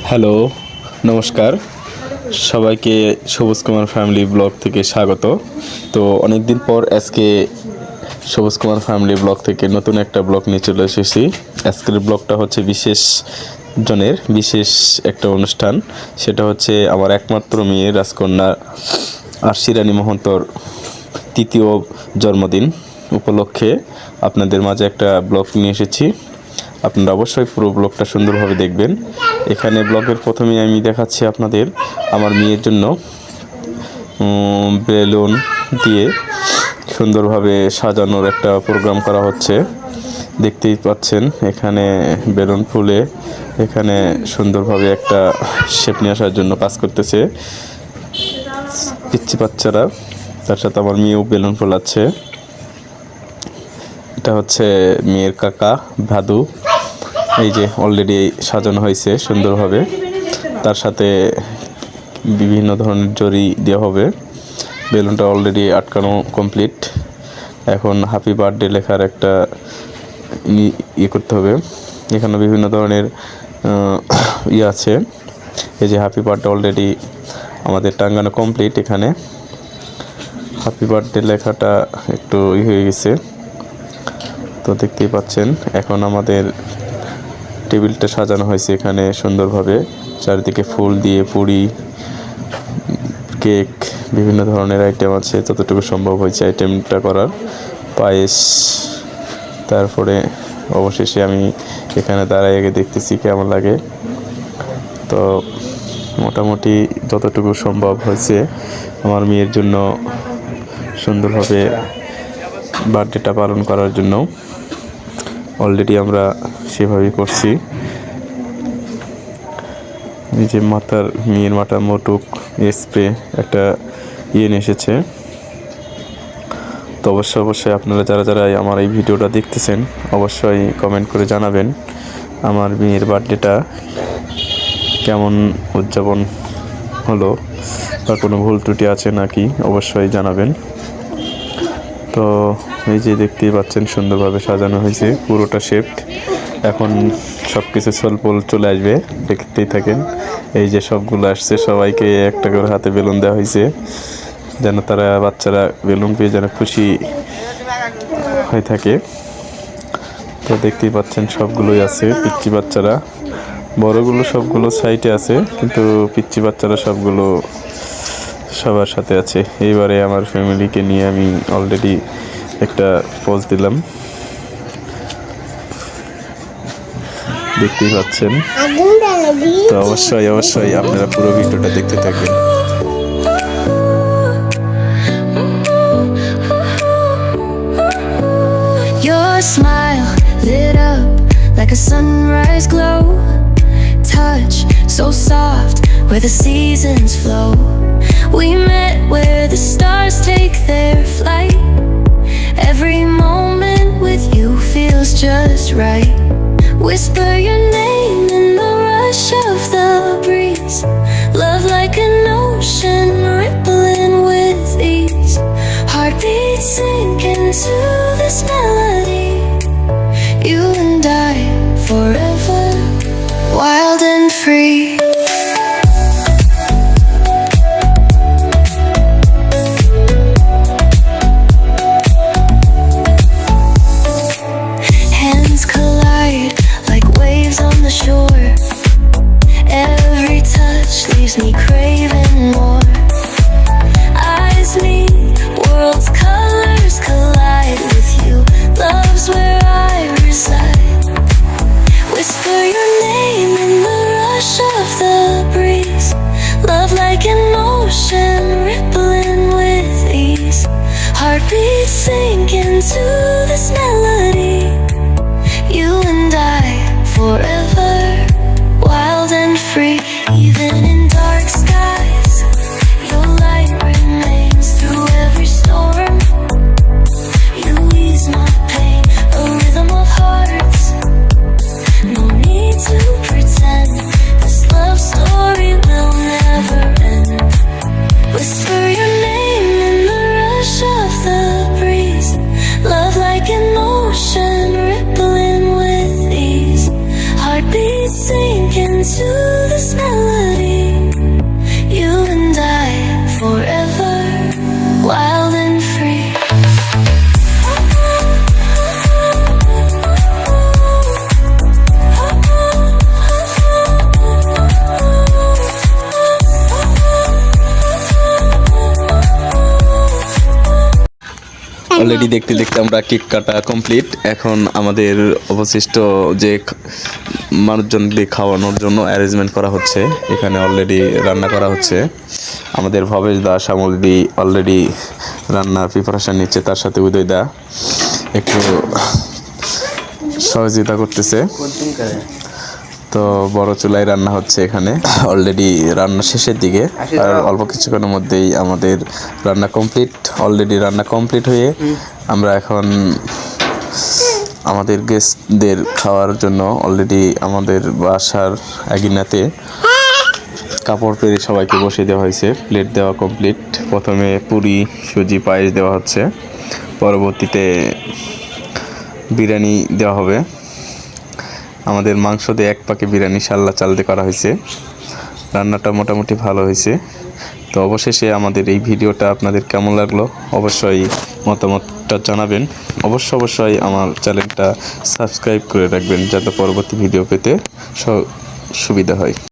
Hello, নমস্কার সবাইকে। সবুজ কুমার ফ্যামিলি ব্লগ থেকে স্বাগত। তো অনেক দিন পর আজকে সবুজ কুমার ফ্যামিলি ব্লগ থেকে নতুন একটা ব্লগ নিয়ে চলে এসেছি। আজকের ব্লগটা হচ্ছে বিশেষ একটা অনুষ্ঠান। সেটা হচ্ছে আমার একমাত্র মেয়ে রাজকন্যা আরশি রানী মহন্তর তৃতীয় জন্মদিন উপলক্ষে আপনাদের মাঝে একটা ব্লগ নিয়ে এসেছি। আপনারা অবশ্যই পুরো ব্লগটা সুন্দরভাবে দেখবেন। এখানে ব্লগের প্রথমেই আমি দেখাচ্ছি আপনাদের আমার মেয়ের জন্য বেলুন দিয়ে সুন্দরভাবে সাজানোর একটা প্রোগ্রাম করা হচ্ছে। দেখতেই পাচ্ছেন এখানে বেলুন ফুলে এখানে সুন্দরভাবে একটা শেপ নিয়ে আসার জন্য কাজ করতেছে পিচ্চি বাচ্চারা। তার সাথে আমার মেয়েও বেলুন ফোলাচ্ছে। এটা হচ্ছে মেয়ের কাকা ভাদু। এই যে অলরেডি সাজানো হয়েছে সুন্দরভাবে। তার সাথে বিভিন্ন ধরনের জরি দেওয়া হবে। বেলুনটা অলরেডি আটকানো কমপ্লিট। এখন হ্যাপি বার্থডে লেখার একটা করতে হবে। এখানে বিভিন্ন ধরনের আছে। এই যে হ্যাপি বার্থডে অলরেডি আমাদের টাঙ্গানো কমপ্লিট। এখানে হ্যাপি বার্থডে লেখাটা একটু হয়ে গেছে, তো দেখতেই পাচ্ছেন। এখন আমাদের টেবিলটা সাজানো হয়েছে এখানে সুন্দরভাবে, চারিদিকে ফুল দিয়ে পুরি, কেক, বিভিন্ন ধরনের আইটেম আছে যতটুকু সম্ভব হয়েছে আইটেমটা করার, পায়েস। তারপরে অবশেষে আমি এখানে দাঁড়াই আগে দেখতেছি কেমন লাগে। তো মোটামুটি যতটুকু সম্ভব হয়েছে আমার মেয়ের জন্য সুন্দরভাবে বার্থডেটা পালন করার জন্য অলরেডি আমরা সেভাবেই করছি। এই যে মেয়ের মাথার মোটুক স্প্রে একটা নিয়ে এসেছে। তো অবশ্যই আপনারা যারা আমার এই ভিডিওটা দেখতেছেন অবশ্যই কমেন্ট করে জানাবেন আমার মেয়ের বার্থডেটা কেমন উদযাপন হলো বা কোনো ভুল ত্রুটি আছে নাকি অবশ্যই জানাবেন। তো এই যে দেখতেই পাচ্ছেন সুন্দরভাবে সাজানো হয়েছে পুরোটা শেপড। এখন সব কিছু সলপল চলে আসবে, দেখতেই থাকেন। এই যে সবগুলো আসছে, সবাইকে একটা করে হাতে বেলুন দেওয়া হয়েছে যেন তারা বাচ্চারা বেলুন পেয়ে যেন খুশি হয়ে থাকে। তো দেখতেই পাচ্ছেন সবগুলোই আছে। পিচ্চি বাচ্চারা, বড়গুলো সবগুলো সাইডে আছে, কিন্তু পিচ্চি বাচ্চারা সবগুলো সবার সাথে আছে। এইবারে আমার ফ্যামিলিকে নিয়ে আমি অলরেডি একটা পোজ দিলাম, দেখতেই পাচ্ছেন। তো অবশ্যই আপনারা পুরো ভিডিওটা দেখতে থাকবেন। Your smile lit up like a sunrise glow, touch so soft where the seasons flow. We met where the stars take their flight. Every moment with you feels just right. Whisper your name in the rush of the breeze. Love like an ocean rippling with ease. Heartbeats sink into this melody. You and I forever, wild and free. Hands collide like waves on the shore. Every touch leaves me craving more. Eyes meet, worlds' colors collide with you. Love's where I reside. Whisper your name in the rush of the already দেখতে দেখতে আমরা cake কাটা complete. এখন আমাদের অবশিষ্ট যে মানুষজনদের খাওয়ানোর জন্য অ্যারেঞ্জমেন্ট করা হচ্ছে। এখানে অলরেডি রান্না করা হচ্ছে। আমাদের ভবেশ দা শ্যামল দি অলরেডি রান্নার প্রিপারেশন নিচ্ছে, তার সাথে উদয় দা একটু সহযোগিতা করতেছে। তো বড় চুলায় রান্না হচ্ছে এখানে, অলরেডি রান্না শেষের দিকে, আর অল্প কিছুক্ষণের মধ্যেই আমাদের রান্না কমপ্লিট। অলরেডি রান্না কমপ্লিট হয়ে আমরা এখন আমাদের গেস্টদের খাওয়ার জন্য অলরেডি আমাদের বাসার আঙিনাতে কাপড় পেরে সবাইকে বসিয়ে দেওয়া হয়েছে। প্লেট দেওয়া কমপ্লিট। প্রথমে পুরি, সুজি, পায়েস দেওয়া হচ্ছে, পরবর্তীতে বিরিয়ানি দেওয়া হবে। আমাদের মাংস দিয়ে এক পাকে বিরিয়ানি শাল্লা চাল দিয়ে করা হয়েছে। রান্নাটা মোটামুটি ভালো হয়েছে। তো অবশেষে আমাদের এই ভিডিওটা আপনাদের কেমন লাগলো অবশ্যই মতামতটা জানাবেন। অবশ্যই আমার চ্যানেলটা সাবস্ক্রাইব করে রাখবেন যাতে পরবর্তী ভিডিও পেতে সুবিধা হয়।